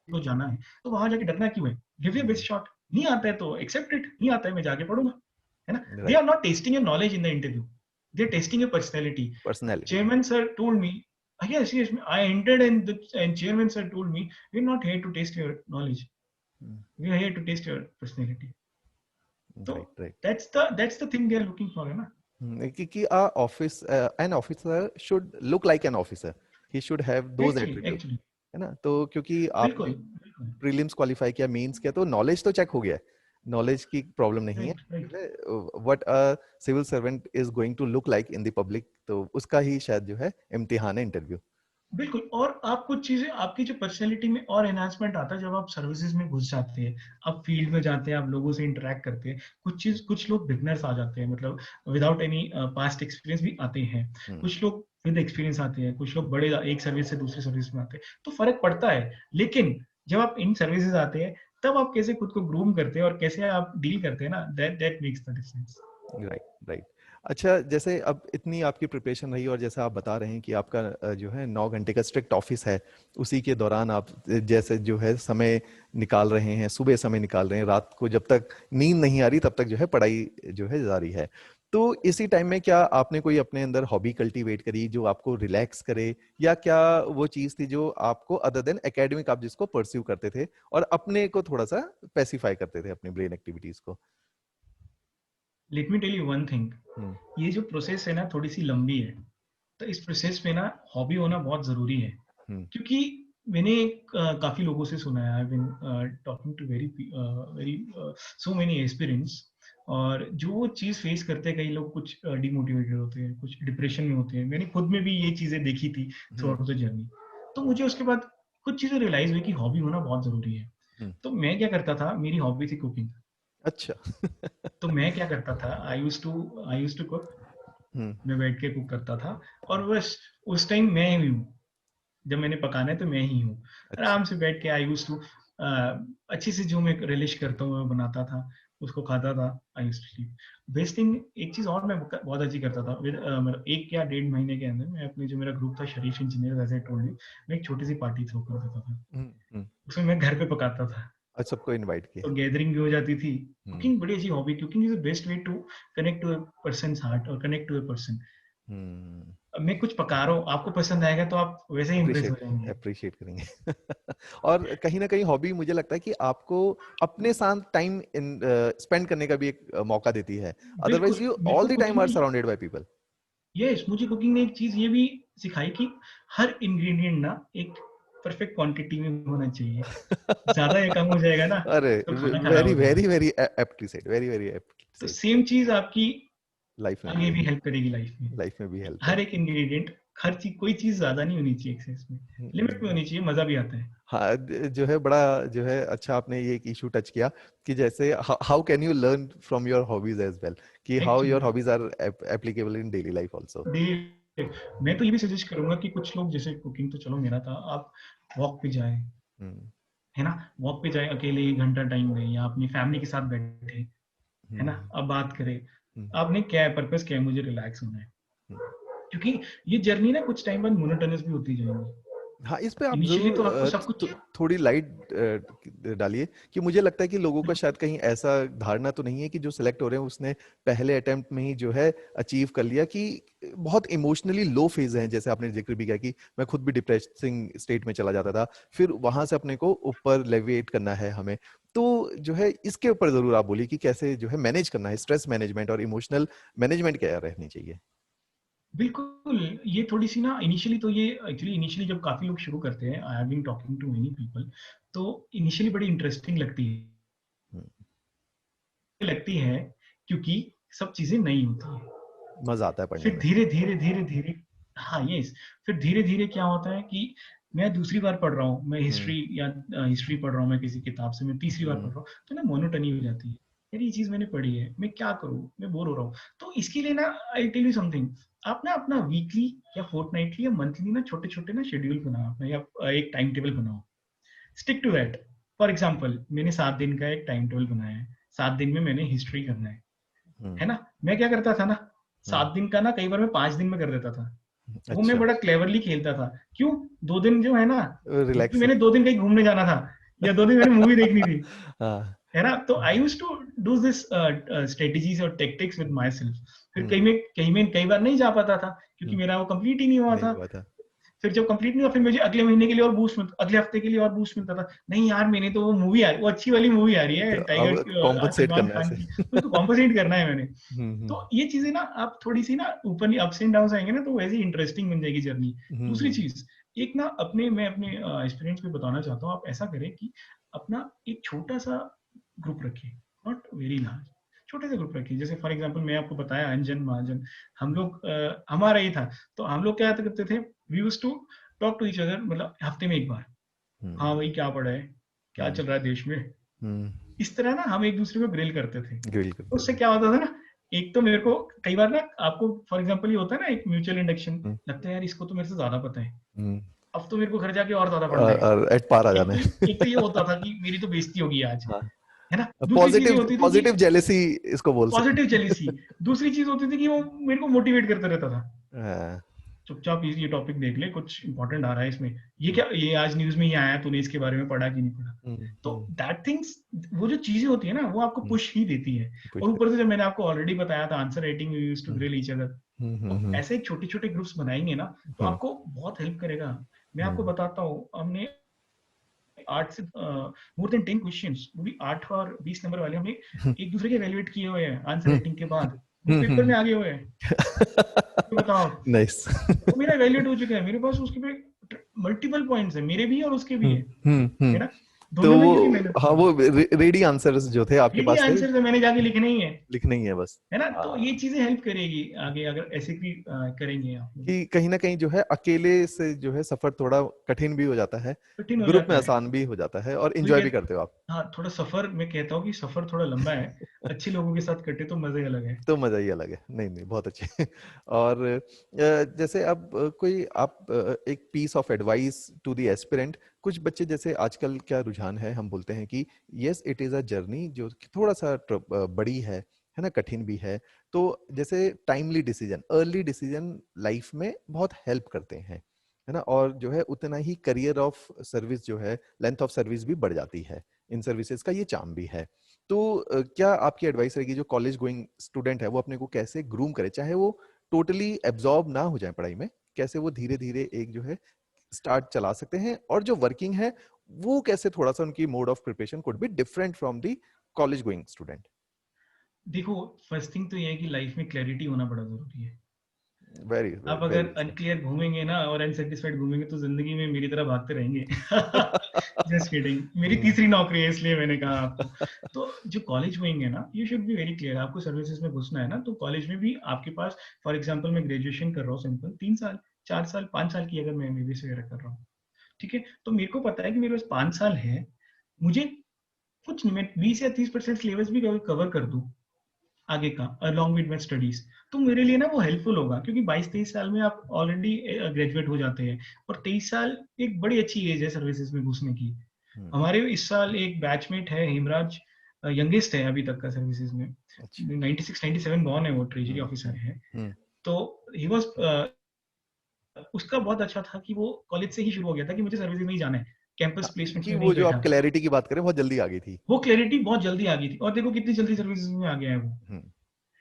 को जाना है, तो वहां जाके डरना क्यों है। Give your best shot. नहीं आता है तो एक्सेप्ट इट, नहीं आता है मैं जाके पढ़ूंगा, है ना। They right. Are not testing your knowledge in the interview, they are testing your personality. Personality. Chairman sir told me, yes, yes, I entered and chairman sir told me, we're not here to test your knowledge, we are here to test your personality. तो right, right. that's the thing they are looking for, है ना। कि office, an officer should look like an officer, he should have those actually attribute. Actually है ना? तो क्योंकि आपने बिल्कुल बिल्कुल। प्रीलिम्स क्वालिफाई किया, मेंस किया, तो नॉलेज तो चेक हो गया है, नॉलेज की प्रॉब्लम नहीं है। Right right. What a civil servant is going to look like in the public, तो उसका ही शायद जो है इम्तिहान है, इंटरव्यू। बिल्कुल, और आप कुछ चीजें आपकी जो पर्सनैलिटी में और एनहांसमेंट आता है जब आप सर्विसेज में घुस जाते हैं, आप फील्ड में जाते हैं, आप लोगों से इंटरेक्ट करते हैं। कुछ लोग बिगनर्स आ जाते हैं, मतलब विदाउट एनी पास्ट एक्सपीरियंस भी आते हैं। कुछ लोग विद एक्सपीरियंस आते हैं, कुछ लोग बड़े एक सर्विस से दूसरी सर्विस में आते हैं, तो फर्क पड़ता है। लेकिन जब आप इन सर्विसेज आते हैं, तब आप कैसे खुद को ग्रूम करते हैं और कैसे आप डील करते हैं ना, that makes the difference. Right, right. अच्छा, जैसे अब इतनी आपकी प्रिपरेशन रही और जैसा आप बता रहे हैं कि आपका जो है 9 घंटे का स्ट्रिक्ट ऑफिस है, उसी के दौरान आप जैसे जो है समय निकाल रहे हैं, सुबह समय निकाल रहे हैं, रात को जब तक नींद नहीं आ रही तब तक जो है पढ़ाई जो है जारी है। तो इसी टाइम में क्या आपने कोई अपने अंदर हॉबी कल्टीवेट करी जो आपको रिलैक्स करे, या क्या वो चीज थी जो आपको अदर देन एकेडमिक आप जिसको परस्यू करते थे और अपने को थोड़ा सा पैसिफाई करते थे अपनी ब्रेन एक्टिविटीज को? Let me tell you one thing, hmm. ये जो प्रोसेस है ना थोड़ी सी लंबी है, तो इस प्रोसेस में ना हॉबी होना बहुत जरूरी है। हम्म। क्योंकि मैंने काफी लोगों से सुना है, I been talking to very very so many experience, और जो वो चीज फेस करते हैं, कई लोग कुछ डिमोटिवेटेड होते हैं, कुछ डिप्रेशन में होते हैं। मैंने खुद में भी ये चीजें देखी थी through hmm. Out the journey. तो मुझे उसके बाद कुछ चीजें रियलाइज हुई कि हॉबी होना बहुत जरूरी है। हम्म। तो मैं क्या करता था, मेरी हॉबी थी कुकिंग। अच्छा। तो मैं क्या करता था, आई यूज टू कुक। हम्म। मैं बैठ के कुक करता था, और बस उस टाइम मैं ही हूँ, जब मैंने पकाना है तो मैं ही हूँ। अच्छा। आराम से बैठ के आई यूज टू अच्छी सी जो मैं रिलिश करता हूँ मैं बनाता था, उसको खाता था। I use to sleep. Best thing, एक चीज और मैं बहुत अच्छी करता था, विद मतलब 1 या 1.5 महीने के अंदर मैं अपने जो मेरा ग्रुप था शरीफ engineer, as I told you, मैं एक छोटी सी पार्टी थ्रो कर देता था। हम्म। हम्म। उसमें मैं घर पे पकाता था, अच्छा, सबको इनवाइट किया। तो गैदरिंग भी हो जाती थी। हम्म। कुकिंग बड़ी अच्छी hobby, cooking is the best way to connect to a person heart और कनेक्ट टू अ पर्सन। हम्म। अब मैं कुछ पका रहा हूँ, आपको पसंद आएगा तो आप वैसे ही इम्प्रेस हो अप्रिशिएट जाएंगे। अप्रिशिएट करेंगे। और कहीं ना कहीं हॉबी मुझे लगता है कि आपको अपने साथ टाइम स्पेंड करने का भी एक मौका देती है, अदरवाइज बिल्कुल, यू मेरे ऑल को द टाइम कुकिंग आर ने, सराउंडेड बाय पीपल। यस, मुझे कुकिंग ने एक चीज ये भी सिखाई कि हर इंग्रेडिएंट ना एक परफेक्ट क्वांटिटी में होना चाहिए। ज्यादा या कम हो जाएगा ना, अरे, तो खाना खराब वेरी हो वेरी जाएगा। Very aptly said, very very aptly तो सेड। सेम चीज आपकी लाइफ में भी आगे है, भी हेल्प करेगी लाइफ में। लाइफ में भी हेल्प हर है। एक इंग्रेडिएंट, हर चीज, कोई चीज ज्यादा नहीं होनी चाहिए एक्सेस में, लिमिट में हम्म। होनी चाहिए, मजा भी आता है। हाँ, जो है बड़ा जो है अच्छा आपने ये एक इशू टच किया कि जैसे how can you learn from your hobbies as well, कि how your actually hobbies are applicable in daily life also. मैं तो ये भी सजेस्ट करूंगा कि कुछ लोग, जैसे कुकिंग तो चलो मेरा था, आप वॉक पे जाए, हम्म। है ना, वॉक पे जाए, अकेले 1 घंटा टाइम दें, या अपनी फैमिली के साथ बैठे, है ना, हम्म। अब बात करें, हम्म। आपने क्या है पर्पस, क्या है, मुझे रिलैक्स होना है। हम्म। क्योंकि ये जर्नी ना कुछ टाइम बाद मोनोटोनस भी होती जाएंगी। हाँ, इस पे आप इनिशियली जरूर तो आपको सब कुछ, थोड़ी लाइट डालिए, कि मुझे लगता है कि लोगों का शायद कहीं ऐसा धारणा तो नहीं है कि जो सिलेक्ट हो रहे हैं उसने पहले अटेम्प्ट में ही जो है अचीव कर लिया, कि बहुत इमोशनली लो फेज है, जैसे आपने जिक्र भी किया कि मैं खुद भी डिप्रेसिंग स्टेट में चला जाता था, फिर वहां से अपने को ऊपर लेविएट करना है हमें। तो जो है इसके ऊपर जरूर आप बोलिए कि कैसे जो है मैनेज करना है, स्ट्रेस मैनेजमेंट और इमोशनल मैनेजमेंट क्या रहनी चाहिए। बिल्कुल, ये थोड़ी सी ना इनिशियली तो ये एक्चुअली इनिशियली जब काफी लोग शुरू करते हैं, I have been talking to many people, तो इनिशियली बड़ी इंटरेस्टिंग हम्म। लगती है, क्योंकि सब चीजें नई होती है। मजा आता है पढ़ने फिर में। धीरे धीरे धीरे धीरे, हाँ यस, फिर धीरे धीरे क्या होता है कि मैं दूसरी बार पढ़ रहा हूँ, मैं हम्म। हिस्ट्री या हिस्ट्री पढ़ रहा हूँ मैं किसी किताब से, मैं तीसरी बार पढ़ हम्म। रहा हूँ, तो ना मोनोटनी हो जाती है। यार ये चीज मैंने पढ़ी है, मैं क्या करूँ, मैं बोर हो रहा हूँ। तो इसके लिए ना, आई टेल यू समथिंग, आप ना अपना वीकली या फोर्टनाइटली या मंथली ना छोटे छोटे ना शेड्यूल बनाओ अपना, या एक टाइम टेबल बनाओ, stick to that. For example, मैंने 7 दिन का एक टाइम टेबल बनाया है, 7 दिन में मैंने हिस्ट्री करना है हम्म। ना। मैं क्या करता था ना, हम्म। 7 दिन का ना कई बार मैं 5 दिन में कर देता था। वो मैं अच्छा। बड़ा क्लेवरली खेलता था। क्यों, 2 दिन जो है ना, क्योंकि रिलैक्स। मैंने 2 दिन कहीं घूमने जाना था, या 2 दिन मैंने मूवी देखनी थी, हाँ। है ना। तो I use to do this strategies और टेक्टिक्स विद माई सेल्फ। फिर हम्म। कई बार नहीं जा पाता था, क्योंकि हम्म। मेरा वो कंप्लीट ही नहीं हुआ नहीं था। हुआ था। फिर जब कंप्लीट नहीं हुआ, फिर मुझे अगले महीने के लिए और बूस्ट मिलता, अगले हफ्ते के लिए और बूस्ट मिलता था। नहीं यार, मैंने तो वो मूवी आ रही, वो अच्छी वाली मूवी आ रही तो है अब टाइगर कॉम्पनसेट सलमान करना है खान इसे। की, उसको कॉम्पोजिट करना है मैंने। हम्म। तो ये चीजें ना, आप थोड़ी सी ना ऊपर अप्स एंड डाउन आएंगे ना, तो वैसे इंटरेस्टिंग बन जाएगी जर्नी। दूसरी हम्म। चीज, एक ना मैं अपने एक्सपीरियंस में बताना चाहता हूँ, आप ऐसा करें कि अपना एक छोटा सा ग्रुप रखिए, नॉट वेरी लार्ज, छोटे से ग्रुप रखिए। जैसे फॉर एग्जांपल मैं आपको बताया अंजन महाजन, हम लोग हमारा ये था, तो हम लोग क्या करते थे, we used to talk to each other, मतलब हफ्ते में एक बार, हाँ भाई क्या पढ़ा है, क्या चल रहा है देश में, इस तरह ना हम एक दूसरे को ग्रिल करते थे। ग्रिल तो करते उससे थे। क्या होता था ना, एक तो मेरे को कई बार ना, आपको फॉर एग्जांपल ये होता है ना एक म्यूचुअल इंडक्शन, लगता है यार इसको तो मेरे से ज्यादा पता है, अब तो मेरे को घर जाके और ज्यादा पढ़ना है। और एट पार आ जाना है। एक तो ये होता था कि मेरी तो बेइज्जती होगी आज, हाँ, है ना। दूसरी चीज ये पॉजिटिव होती थी कि पॉजिटिव जेलेसी इसको बोल सकते पॉजिटिव जेलिसी, दूसरी चीज होती थी कि वो मेरे को मोटिवेट करता रहता था, हैं। हाँ, चुपचाप ये टॉपिक देख ले, कुछ इंपॉर्टेंट आ रहा है इसमें, ये क्या, ये आज न्यूज में ये आया, तूने इसके बारे में पढ़ा कि नहीं पढ़ा। तो हम्म, दैट थिंग्स, वो जो चीजें होती है ना, वो आपको पुश ही देती है। और पूछते। ऊपर से जब मैंने आपको ऑलरेडी बताया था answer writing we used to hmm, grill each other, तो हम्म, ऐसे छोटे छोटे ग्रुप्स बनाएंगे ना, तो हम्म, आपको बहुत हेल्प करेगा। मैं आपको हम्म, बताता हूँ, हमने 8 से मोर देन 10 क्वेश्चंस, वो भी 8 और 20 नंबर वाले, हमने एक दूसरे के एवेल्युएट किए हुए हैं आंसर हम्म, राइटिंग के बाद, वो पेपर में आगे हुए हैं। तो बताओ, नाइस। वो मेरा एवेल्युएट हो चुका है, मेरे पास उसके पे मल्टीपल पॉइंट्स है, मेरे भी और उसके भी है, है ना, तो दोनों ने क्योंकि मेहनत हाँ, की है। वो रेडी आंसर्स जो थे आपके रेडी पास थे, आंसर तो मैंने जाके लिखना ही है लिखने ही है बस। है ना। तो ये हाँ, चीजें हेल्प करेगी आगे, अगर ऐसे भी करेंगे आप लोग। कि कहीं ना कहीं जो है अकेले से जो है सफर थोड़ा कठिन भी हो जाता है, कठिन हो ग्रुप में जाता है, आसान भी हो जाता है, और कोई एंजॉय भी कह, करते हो आप। हाँ थोड़ा सफर, मैं कहता हूँ कि सफर थोड़ा लंबा है, अच्छे लोगों के साथ कटे तो मजे अलग है। तो मजा ही अलग है। नहीं नहीं, बहुत अच्छे। और जैसे अब कोई आप एक piece of advice to the aspirant, कुछ बच्चे जैसे आजकल क्या रुझान है, हम बोलते हैं कि yes it is a journey जो कि थोड़ा सा बड़ी है ना, कठिन भी है। तो जैसे timely decision, early decision life में बहुत हेल्प करते हैं, है ना, और जो है उतना ही करियर ऑफ सर्विस जो है, लेंथ ऑफ सर्विस भी बढ़ जाती है। इन सर्विसेज का ये चार्म भी है। तो क्या आपकी एडवाइस रहेगी जो कॉलेज गोइंग स्टूडेंट है, वो अपने को कैसे ग्रूम करे, चाहे वो टोटली एब्जॉर्ब ना हो जाए पढ़ाई में, कैसे वो धीरे धीरे एक जो है स्टार्ट चला सकते हैं, और जो वर्किंग है वो कैसे थोड़ा सा उनकी mode of preparation could be different from the college going student? देखो, फर्स्ट थिंग तो ये है कि लाइफ में क्लैरिटी होना बड़ा जरूरी है। वेरी आप वेरी अगर अनक्लियर घूमेंगे ना और अनसेटिस्फाइड घूमेंगे तो जिंदगी में मेरी तरह भागते रहेंगे। जस्ट किडिंग, मेरी तीसरी नौकरी है इसलिए मैंने कहा आपको। तो जो कॉलेज गोइंग है ना, you should be very clear, आपको सर्विसेज में घुसना है ना, तो कॉलेज में भी आपके पास, फॉर एग्जांपल मैं ग्रेजुएशन कर रहा हूँ सिंपल, 3 साल 4 साल 5 साल की अगर मैं एमबीबीएस वगैरह कर रहा हूँ, ठीक है, तो मेरे को पता है कि मेरे पास 5 साल है, मुझे कुछ नहीं, मैं 20 या 30% सिलेबस भी कवर कर दूं आगे का अलॉन्ग विद माई स्टडीज, तो मेरे लिए ना वो हेल्पफुल होगा, क्योंकि 22-23 साल में आप ऑलरेडी ग्रेजुएट हो जाते हैं, और 23 साल एक बड़ी अच्छी एज है सर्विसेज में घुसने की। हमारे इस साल एक बैचमेट है हिमराज, यंगेस्ट है अभी तक का सर्विसेज में, अच्छा। 96-97 बॉर्न है, वो ट्रेजरी हम्म, ऑफिसर है। हम्म, तो ही वॉज, उसका बहुत अच्छा था कि वो कॉलेज से ही शुरू हो गया था कि मुझे सर्विसेज में ही जाना है, कैंपस हाँ, प्लेसमेंट्स कि में वो नहीं जो आप बैठा। क्लैरिटी की बात करें बहुत जल्दी आ गई थी। वो क्लैरिटी बहुत जल्दी आ गई थी, और देखो कितनी जल्दी सर्विसेज में आ गया है वो। Very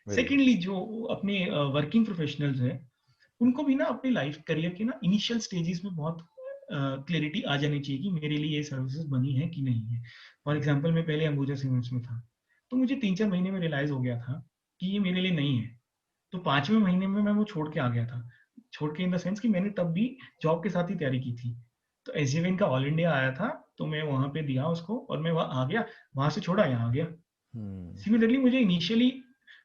good. सेकेंडली, जो अपने वर्किंग प्रोफेशनल्स हैं, उनको भी ना अपनी लाइफ करियर के ना इनिशियल स्टेजेस में बहुत क्लैरिटी आ जानी चाहिए कि मेरे लिए ये सर्विसेज बनी है कि नहीं है। फॉर एग्जांपल मैं पहले अंबुजा सीमेंट्स में था, तो मुझे 3-4 महीने में रियलाइज हो गया था कि ये मेरे लिए नहीं है। तो 5वें महीने में मैं वो छोड़ के आ गया था, छोड़ के इन द सेंस कि मैंने तब भी जॉब के साथ ही तैयारी की थी। तो एसजेवीएन का ऑल इंडिया आया था, तो मैं वहां पे दिया उसको, और मैं वहां आ गया, वहां से छोड़ा यहाँ आ गया। हम्म, सिमिलरली मुझे इनिशियली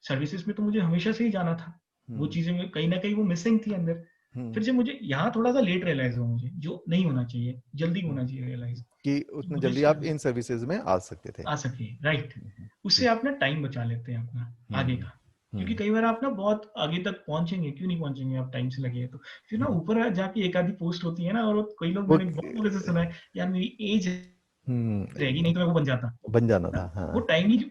सर्विसेज में तो मुझे हमेशा से ही जाना था, वो हम्म, चीजें में कहीं ना कहीं वो मिसिंग थी अंदर। हम्म, फिर जब मुझे यहाँ थोड़ा सा लेट रियलाइज हुआ, मुझे जो नहीं होना चाहिए, जल्दी हम्म, होना चाहिए रियलाइज, कि उतने मुझे जल्दी आप इन सर्विसेज में आ सकते थे। आ सके, राइट। जी। उससे आप ना टाइम बचा लेते हैं अपना आगे हम्म, का, क्योंकि हम्म, कई बार आप ना बहुत आगे तक पहुंचेंगे, क्यों नहीं पहुंचेंगे, आप टाइम से लगे तो फिर ना हम्म, ऊपर जाके एक आधी पोस्ट होती है ना, और कई लोग, वो मैंने बहुत लोगों से सुना है, यार मेरी एज रहेगी नहीं तो मैं वो बन जाता, बन जाना ना था, वो हाँ। टाइम ही,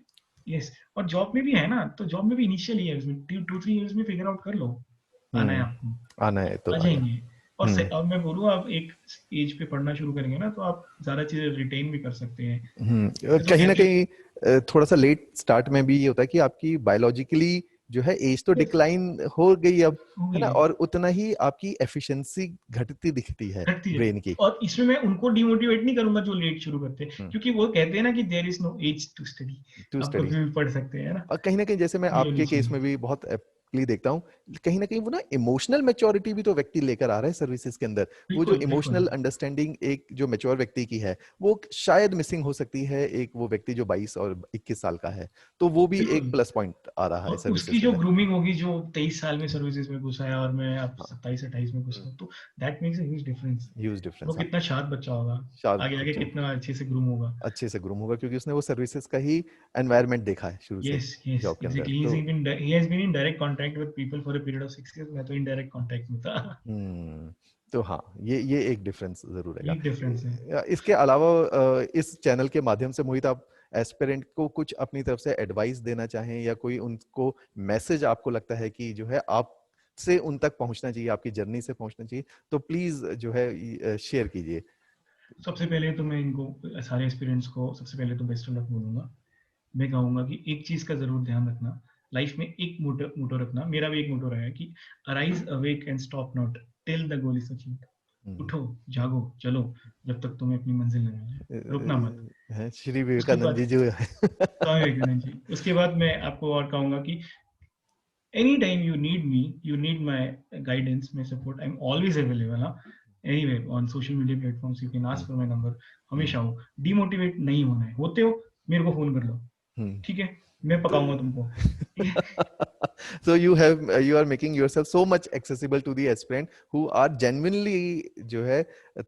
यस। और जॉब में भी है ना, तो जॉब में भी इनिशियल ईयर्स में 2-3 ईयर्स में फिगर आउट कर लो, आना है आपको, आना है तो आ आ जाए। जाएंगे। और हम्म, अब मैं बोलूँ, आप एक एज पे पढ़ना शुरू करेंगे ना, तो आप ज्यादा चीजें रिटेन भी कर सकते हैं। मैं तो कहीं ना कहती कहीं थोड़ा सा लेट स्टार्ट में भी ये होता है कि आपकी बायोलॉजिकली जो है एज तो हूँ, डिक्लाइन हो गई अब, है होगी ना, है, और उतना ही आपकी एफिशिएंसी घटती दिखती है घटती है। ब्रेन की। और इसमें मैं उनको डिमोटिवेट नहीं करूंगा जो लेट शुरू करते हैं, हम्म, क्योंकि वो कहते हैं ना कि there is no age to study, to आप स्टडी। कभी भी पढ़ सकते हैं, है ना, और कहीं ना कहीं जैसे मैं ये होनी आपके केस चाहिए। में भी बहुत वीकली देखता हूँ, कहीं ना कहीं वो ना इमोशनल मैच्योरिटी भी तो व्यक्ति लेकर आ रहा है सर्विसेज के अंदर। वो जो बिल्कुल बिल्कुल। इमोशनल अंडरस्टैंडिंग एक जो मैच्योर व्यक्ति की है, वो शायद मिसिंग हो सकती है एक वो व्यक्ति जो 22 और 21 साल का है। तो वो भी एक बिल्कुल प्लस पॉइंट आ रहा है और सर्विसेज उसकी के जो अंदर। ग्रूमिंग होगी, जो 23 साल में सर्विसेज में घुसा है और मैं अब हाँ। 27-28 में घुसा हूँ, तो that makes a huge difference. Huge वो डिफरेंस। हाँ, कितना शार्प बच्चा होगा, शार्प आगे आगे बच्चा होगा, कितना अच्छे से ग्रूम होगा। अच्छे से ग्रूम होगा, क्योंकि उसने वो सर्विसेज का ही एनवायरनमेंट देखा है शुरू से यस यस जॉब के अंदर। एग्जैक्टली, तो he has been in direct contact with people for a period of 6 years. मैं तो इनडायरेक्ट कांटेक्ट में था। हम्म, तो हाँ, ये एक डिफरेंस जरूर ये रहेगा। डिफरेंस है। इसके अलावा इस चैनल के माध्यम से मोहित, आप एस्पिरेंट को कुछ अपनी तरफ से एडवाइस देना चाहें, या कोई उनको मैसेज आपको लगता है कि जो है आप से उन तक पहुंचना चाहिए, आपकी जर्नी से पहुंचना चाहिए, तो प्लीज जो है शेयर कीजिए। सबसे पहले तो मैं इनको सारे एक्सपीरियंस को सबसे पहले तो बेस्ट ऑफ लक बोलूंगा। मैं कहूंगा कि एक चीज का जरूर ध्यान रखना, लाइफ में एक मोटो मोटो रखना। मेरा भी एक मोटो रहा है कि arise awake and stop not till the goal is achieved. Hmm, उठो, जागो, चलो, जब तक तुम्हें अपनी मंजिल न मिल जाए, रुकना मत। है श्री उसके विवेकानंद जी बाद जो है। स्वामी विवेकानंद जी, उसके बाद मैं आपको और कहूंगा कि any time you need me, you need my guidance, my support, I am always available. हाँ, anyway on social media platforms you can ask for my number. Hmm, हमेशा हो, डिमोटिवेट नहीं होना है, होते हो मेरे को फोन कर लो, हम्म, ठीक है, मैं तो पकाऊंगा तुमको, ठीक है। so you are making yourself so much accessible to the aspirant who are genuinely जो है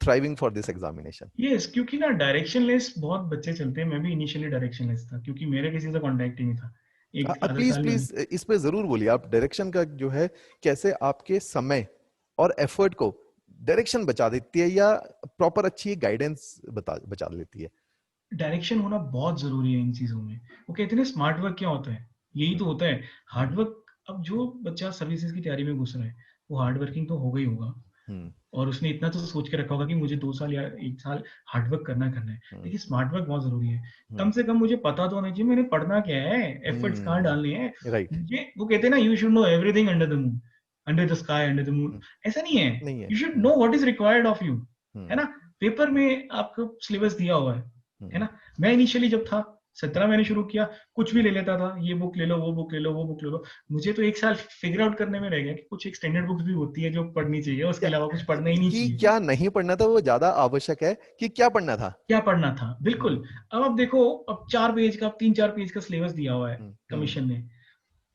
thriving for this examination. Yes, क्योंकि ना डायरेक्शनलेस बहुत बच्चे चलते हैं। मैं भी इनिशियली डायरेक्शनलेस था, क्योंकि मेरे किसी से कांटेक्ट ही नहीं था। एक आधे प्लीज साल में प्लीज इस पे जरूर बोलिए आप, डायरेक्शन का जो है कैसे आपके समय और एफर्ट को डायरेक्शन बचा देती है, या प्रॉपर अच्छी गाइडेंस बचा लेती है। डायरेक्शन होना बहुत जरूरी है इन चीजों में। वो कहते हैं ना, स्मार्ट वर्क क्या होता है, यही हम्म, तो होता है। हार्ड हम्म, वर्क, अब जो बच्चा सर्विसेज की तैयारी में घुस रहा है, वो हार्ड वर्किंग तो होगा ही होगा, हम्म, और उसने इतना तो सोच के रखा होगा कि मुझे 2 साल या 1 साल हार्ड वर्क करना है। हम्म, देखिए, स्मार्ट वर्क बहुत जरूरी है। हम्म, कम से कम मुझे पता तो होना चाहिए मैंने पढ़ना क्या है, एफर्ट्स कहाँ डालने हैं। राइट। ये वो कहते हैं ना, you should know everything under the moon, under the sky, under the moon. ऐसा नहीं है, नहीं है। You should know what is required of you, है हम्म, ना। पेपर में आपको सिलेबस दिया हुआ है हम्म, ना। मैं इनिशियली जब था 17 मैंने शुरू किया, कुछ भी ले लेता था, ये बुक ले लो, वो बुक ले लो, वो बुक ले लो। मुझे तो 1 साल फिगर आउट करने में रह गया कि कुछ एक स्टैंडर्ड बुक्स भी होती है जो पढ़नी चाहिए, उसके क्या अलावा कुछ पढ़ना ही नहीं कि चाहिए। क्या नहीं पढ़ना था वो ज्यादा आवश्यक है कि क्या पढ़ना था। क्या पढ़ना था, बिल्कुल। हम्म, अब आप देखो, अब 4 पेज का, 3-4 पेज का सिलेबस दिया हुआ है हम्म, कमीशन ने,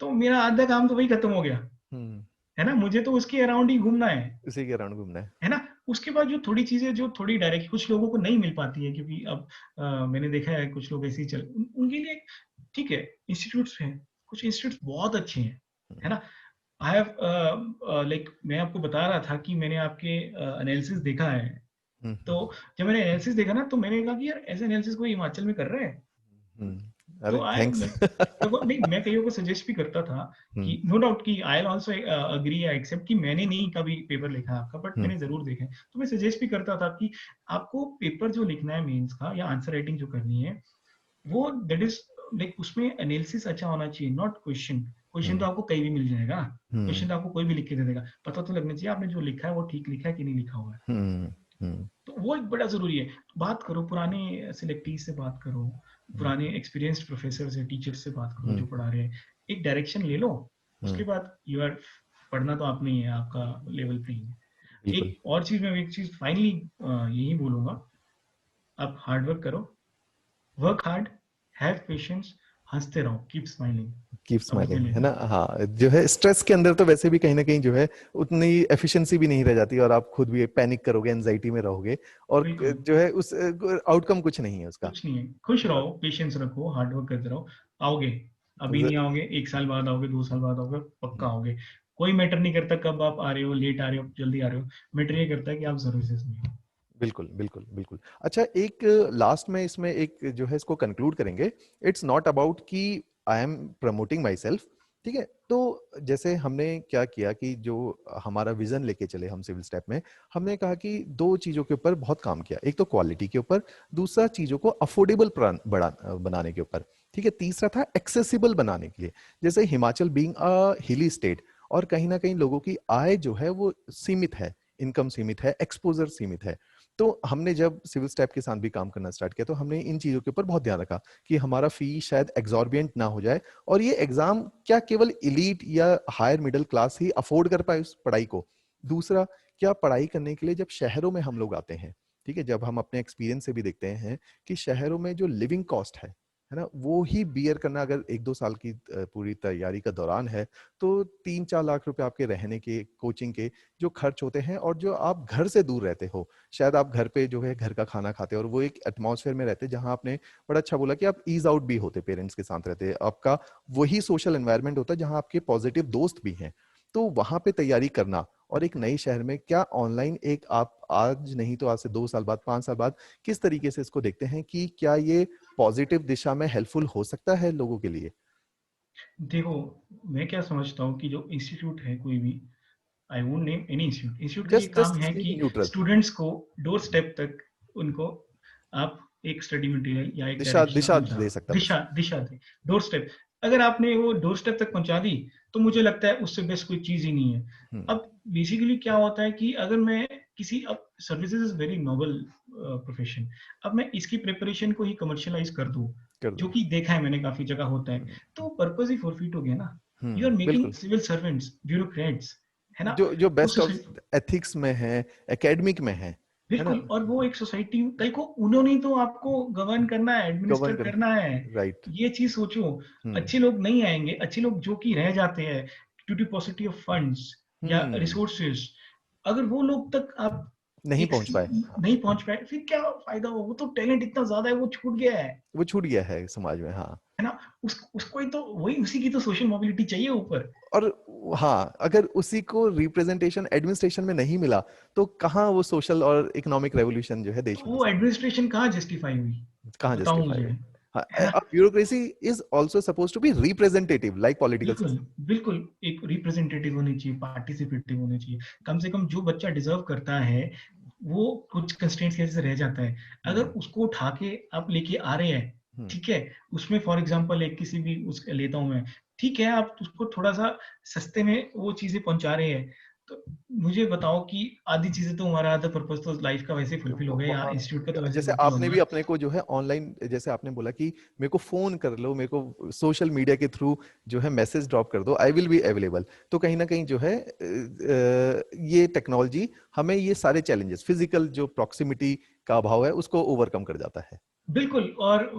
तो मेरा आधा काम तो वही खत्म हो गया, हम्म, है ना। मुझे तो उसके अराउंड ही घूमना उसी के अराउंड घूमना है। है ना। उसके बाद जो थोड़ी चीजें जो थोड़ी डायरेक्ट कुछ लोगों को नहीं मिल पाती है, क्योंकि अब मैंने देखा है कुछ लोग ऐसे ही उनके लिए ठीक है, इंस्टीट्यूट्स हैं, कुछ इंस्टीट्यूट्स बहुत अच्छे हैं, हम्म, है ना। आई हैव लाइक, मैं आपको बता रहा था कि मैंने आपके एनालिसिस देखा है। हम्म, तो जब मैंने एनालिसिस देखा ना, तो मैंने कहा कि यार, ऐसे एनालिसिस कोई हिमाचल में कर रहा है। तो अरे आई थैंक्स। नहीं, मैं कईयों को सजेस्ट भी करता था हम्म, कि नो डाउट कि आई ऑल्सो अग्री या एक्सेप्ट कि मैंने नहीं कभी पेपर लिखा आपका, बट हम्म, मैंने जरूर देखा है। तो मैं सजेस्ट भी करता था कि आपको पेपर जो लिखना है मेंस का, या आंसर राइटिंग जो करनी है, वो दैट इज लाइक, उसमें एनालिसिस अच्छा होना चाहिए, नॉट क्वेश्चन। क्वेश्चन तो हम्म, आपको कहीं भी मिल जाएगा, हम्म, क्वेश्चन तो आपको कोई भी लिख के दे देगा। पता तो लगना चाहिए आपने जो लिखा है वो ठीक लिखा है कि नहीं लिखा हुआ है। हम्म, हम्म, तो वो एक बड़ा जरूरी है। बात करो पुराने सिलेक्टी से, बात करो हम्म, पुराने एक्सपीरियंस्ड प्रोफेसर से, टीचर से बात करो हम्म, जो पढ़ा रहे हैं। एक डायरेक्शन ले लो, उसके हम्म, बाद यू आर, पढ़ना तो आपने ही है, आपका लेवल पे ही है। बिल्कुल। एक और चीज, मैं एक चीज फाइनली यही बोलूंगा, आप हार्ड वर्क करो, वर्क हार्ड, हैव पेशेंस, हंसते रहो, कीप स्माइलिंग। कीप अब इतने स्माइलिंग, है लेना ना। है। हाँ, जो है स्ट्रेस के अंदर तो वैसे भी कहीं ना कहीं जो है उतनी एफिशिएंसी भी नहीं रह जाती, और आप खुद भी पैनिक करोगे, एंजाइटी में रहोगे, और बिल्कुल, जो है उस आउटकम कुछ नहीं है उसका। कुछ नहीं है, खुश रहो, पेशेंस रखो, हार्ड वर्क करते रहो, आओगे। अभी नहीं आओगे, 1 साल बाद आओगे, 2 साल बाद आओगे, पक्का आओगे। कोई मैटर नहीं करता कब आप आ रहे हो, लेट आ रहे हो, जल्दी आ रहे हो, मैटर ये करता है कि आप सर्विसेज में हो। बिल्कुल, बिल्कुल, बिल्कुल। अच्छा, एक लास्ट में इसमें एक जो है इसको कंक्लूड करेंगे। इट्स नॉट अबाउट कि I am promoting my self, ठीक है। तो जैसे हमने क्या किया कि जो हमारा विजन लेके चले हम सिविल स्टेप में, हमने कहा कि दो चीजों के ऊपर बहुत काम किया, एक तो क्वालिटी के ऊपर, दूसरा चीजों को अफोर्डेबल बनाने के ऊपर, ठीक है, तीसरा था एक्सेसिबल बनाने के लिए। जैसे हिमाचल बीइंग अ हिली स्टेट, और कहीं ना कहीं लोगों की आय जो है वो सीमित है, इनकम सीमित है, एक्सपोजर सीमित है। तो हमने जब सिविल स्टेप के साथ भी काम करना स्टार्ट किया तो हमने इन चीज़ों के ऊपर बहुत ध्यान रखा कि हमारा फी शायद एग्जॉर्बियंट ना हो जाए, और ये एग्जाम क्या केवल इलीट या हायर मिडिल क्लास ही अफोर्ड कर पाए उस पढ़ाई को। दूसरा, क्या पढ़ाई करने के लिए जब शहरों में हम लोग आते हैं, ठीक है, जब हम अपने एक्सपीरियंस से भी देखते हैं कि शहरों में जो लिविंग कॉस्ट है ना, वो ही बियर करना अगर 1-2 साल की पूरी तैयारी का दौरान है, तो 3-4 लाख रुपए आपके रहने के, कोचिंग के जो खर्च होते हैं, और जो आप घर से दूर रहते हो, शायद आप घर पे जो है घर का खाना खाते हो और वो एक एटमॉस्फेयर में रहते, जहां आपने बड़ा अच्छा बोला कि आप ईज आउट भी होते, पेरेंट्स के साथ रहते, आपका वही सोशल एनवायरनमेंट होता है जहां आपके पॉजिटिव दोस्त भी हैं। तो वहां पे तैयारी करना और एक नए शहर में, क्या ऑनलाइन एक आप आज नहीं तो आज से 2 साल बाद, 5 साल बाद किस तरीके से इसको देखते हैं कि क्या ये पॉजिटिव दिशा में हेल्पफुल हो सकता है लोगों के लिए? देखो, मैं क्या समझता हूँ कि जो इंस्टीट्यूट है कोई भी, I won't name any institute, institute का ये जस्ट काम जस्ट है स्पीक कि न्यूट्रल। स्टूडेंट्स को डोर स्टेप तक उनको आप एक स्टडी मटेरियल या एक दिशा डायरेक्शन दिशा पहुंचा, दे सकता बस। दिशा दे, डोर स्टेप। अगर आपने वो डोर स्टेप तक पहुंचा दी, तो मुझे लगता है उससे बेस्ट कोई चीज ही नहीं है। हम्म। अब बेसिकली क्या होता है कि अगर मैं किसी, अब services is very noble profession, अब मैं इसकी प्रिपरेशन को ही कमर्शियलाइज कर दूं, कर जो दो। कि देखा है मैंने काफी जगह होता है, तो पर्पज ही फॉरफिट हो गया ना। यू आर मेकिंग बिल्कुल। सिविल सर्वेंट्स ब्यूरोक्रेट्स, है ना। जो जो उस बेस्ट ऑफ एथिक्स में है, एकेडमिक में है ना, बिल्कुल, और वो एक सोसाइटी, कई को उन्होंने ही तो आपको गवर्न करना है, गवर्न एडमिनिस्टर कर। करना है। राइट। ये चीज सोचो। हम्म। अच्छे लोग नहीं आएंगे, अच्छे लोग जो कि रह जाते हैं due to possibility of funds या हम्म। रिसोर्सेज, अगर वो लोग तक आप नहीं एक पहुंच पाए। नहीं पहुंच पाए, फिर क्या फायदा हो? वो तो टैलेंट इतना ज्यादा है, वो छूट गया वो छूट गया है समाज में, हाँ। है ना। उसको ही तो, वही उसी की तो सोशल मोबिलिटी चाहिए ऊपर। और हाँ, अगर उसी को रिप्रेजेंटेशन एडमिनिस्ट्रेशन में नहीं मिला, तो कहाँ वो सोशल और इकोनॉमिक रेवोल्यूशन जो है देश तो में आ वो सकता एडमिनिस्ट्रेशन कहाँ जस्टिफाई हुई? है, कहाँ बताओ जस्टिफाई मुझे, हुई। हाँ, है ना। Bureaucracy is also suppose to be representative like political बिल्कुल, सिस्टम। बिल्कुल, एक रिप्रेजेंटेटिव होनी चाहिए, पार्टिसिपेटिव होनी चाहिए। कम से कम जो बच्चा डिजर्व करता है, वो कुछ कंस्ट्रेंट्स की वजह से रह जाता है, अगर हम्म। उसको उठा के आप लेके आ रहे हैं, हम्म। ठीक है, उसमें फॉर एग्जांपल एक किसी भी उस लेता हूं मैं, ठीक है, आप उसको थोड़ा सा सस्ते में वो चीजें पहुंचा रहे हैं, तो मुझे बताओ कि आधी चीजें तो हमारा, आधा पर्पज तो लाइफ का वैसे फुलफिल हो गया, या वहाँ इंस्टीट्यूट का तो वैसे जैसे फुलफिल हो आपने भी गया। अपने को जो है ऑनलाइन, जैसे आपने बोला कि मेरे को फोन कर लो, मेरे को सोशल मीडिया के थ्रू जो है मैसेज ड्रॉप कर दो, आई विल बी अवेलेबल। तो कहीं ना कहीं जो है ये टेक्नोलॉजी हमें ये सारे चैलेंजेस, फिजिकल जो प्रॉक्सिमिटी का अभाव है, उसको ओवरकम कर जाता है। बिल्कुल, और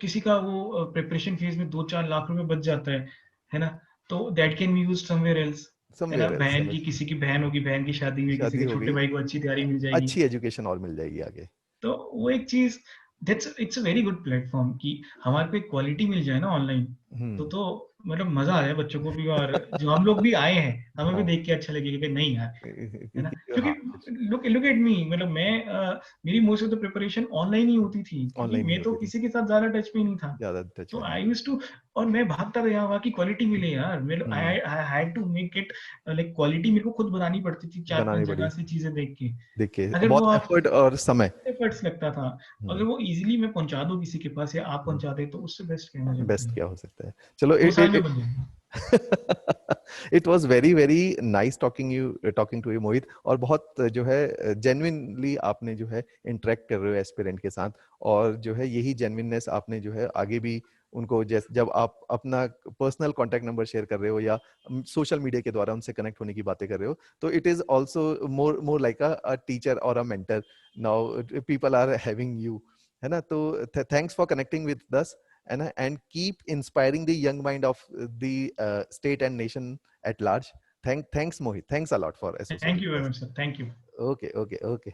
किसी का वो प्रिपरेशन फेज में 2-4 लाख रुपए बच जाता है ना, तो that can be use somewhere else, है ना। समवेयर एल्स, बहन की, किसी की बहन होगी, बहन की शादी में किसी शादी के हो छोटे गई, भाई को अच्छी तैयारी मिल जाएगी। अच्छी एजुकेशन और मिल जाएगी आगे। तो वो एक चीज, that's it's a very good platform कि हमारे पे क्वालिटी मिल जाए ना ऑनलाइन, हम्म। तो मतलब मजा आ जाए बच्चों को भी, और जो हम लोग भी आए हैं, हमें भी हाँ। देख के अच्छा लगेगा कि नहीं यार, है ना। क्योंकि हाँ, लुक लुक एट मी, मतलब मैं मेरी most of the preparation online ही होती थी, क्योंकि ऑनलाइन ही मैं तो होती थी, किसी के साथ ज्यादा टच में ही नहीं था। ज्यादा टच तो में नहीं। आई यूज्ड टू, और मैं भागता था यहाँ वहाँ की क्वालिटी मिले यार, मेरे हम्म। I I had to make it, like quality मेरे को खुद बनानी पड़ती थी, चार बनानी पांच पड़ी, जगह से चीजें देख के। देखिए अगर वो बहुत आप, एफर्ट और समय। एफर्ट्स लगता था, अगर हम्म। वो इजीली मैं पहुंचा दूं किसी के पास, या आप पहुंचा दे, तो उससे बेस्ट क्या मुझे लगता बेस्ट है। क्या हो सकता है। चलो, 2 साल में बन जाएगा। It was very very nice talking to you Mohit, और बहुत जो है जेन्युइनली आपने जो है इंटरेक्ट कर रहे हो एस्पिरेंट के साथ, और जो है यही जेन्युइननेस आपने जो है आगे भी उनको, जैसे जब आप अपना पर्सनल कांटेक्ट नंबर शेयर कर रहे हो या सोशल मीडिया के द्वारा उनसे कनेक्ट होने की बातें कर रहे हो, तो it is also more more like a teacher और a mentor, now people are having you, है ना। तो thanks for connecting with us, and keep inspiring the young mind of the state and nation at large. Thanks Mohit, thanks a lot for thank associating you with very us. Much sir, thank you. Okay, okay, okay.